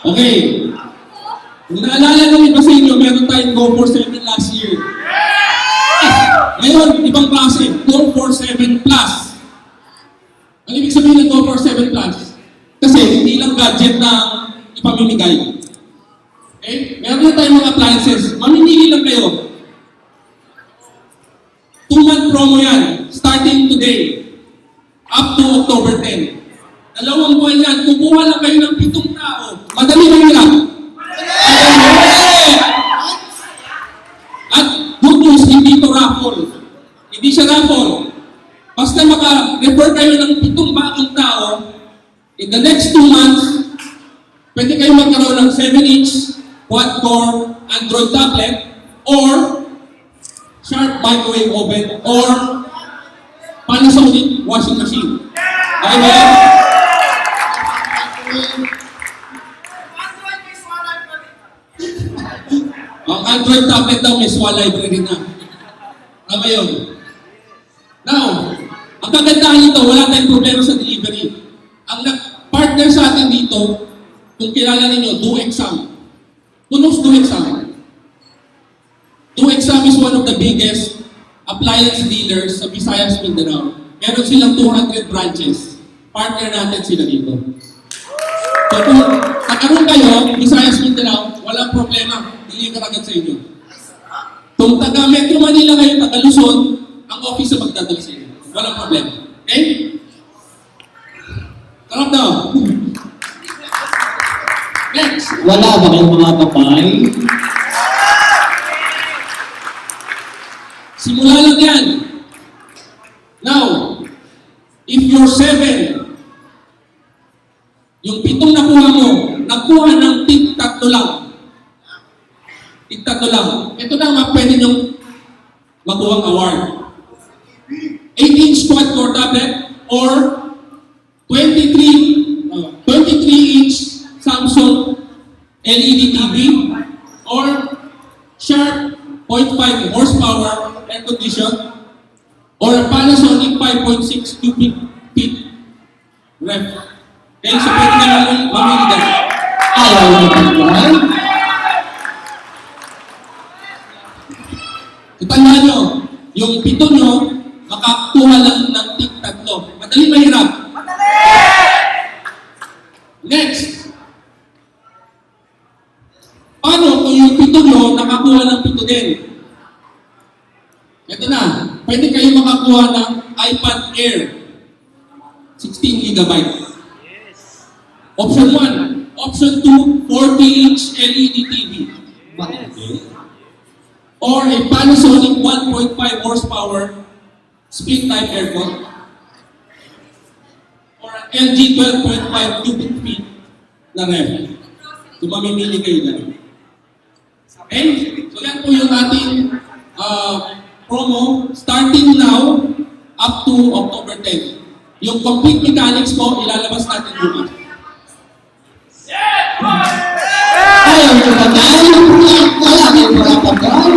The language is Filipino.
Okay. Kung naalala ng iba sa inyo, meron tayong Go for 7 last year. Ngayon, ibang klase, Go for 7 plus. Ang ibig sabihin ng Go for 7 plus, kasi hindi lang gadget na ipamimigay. Okay? Meron na tayong mga appliances. Mamimili lang kayo. 2-month promo yan, starting today, up to October 10. 2 buwan yan, kukuha lang kayo ng 7 tao. Madali ba yun lang? At good news, hindi ito raffle. Hindi siya raffle. Basta maka-refer kayo ng 7 bagong tao, in the next 2 months, pwede kayo magkaroon ng 7-inch quad-core Android tablet or Sharp microwave oven or Panasonic washing machine. Okay ba yan? Ang Android tablet daw may SWA library na. Tama yun. Now, ang kagandahan nito, wala tayong problema sa delivery. Ang partner sa atin dito, kung kilala ninyo, DoExam. Who knows DoExam? DoExam is one of the biggest appliance dealers sa Visayas, Mindanao. Meron silang 200 branches. Partner natin sila dito. So kung nagkaroon kayo, Visayas, Mindanao, walang problema. Deliver agad sa inyo. Kung taga Metro Manila kayo, taga Luzon, ang office na magdadala sa inyo. Walang problema. Okay? Tarap daw. Next. Wala ba kayong mga kapay? Simula lang yan. Now, if you're 7, yung 7 nakuha mo, nakuha ng tig-3 lang. Tig-3 lang. Ito na pwede nyong makuha ang award. 8-inch quad-core tablet or 23-inch Samsung LED TV or Sharp 0.5 horsepower air condition or a Panasonic 5.6 cubic feet ref. Okay, so pwede na mamili dyan. Ayaw na kapay? Tandaan nyo, yung 7 nyo, makakuha lang ng tig-3. Madali mahirap. Next. Paano kung yung 7 nyo, nakakuha ng 7 din? Ito na, pwede kayo makakuha ng iPad Air. 16 GB. Option 1. Option 2, 40-inch LED TV. Or a Panasonic 1.5 horsepower split-type aircon. Or an LG 12.5 cubic feet na ref. So mamimili kayo dyan. Okay? So yan po yung ating promo starting now up to October 10. Yung complete mechanics po, ilalabas natin bukas. Ayaw na kapay? Wala kayong mga kapay?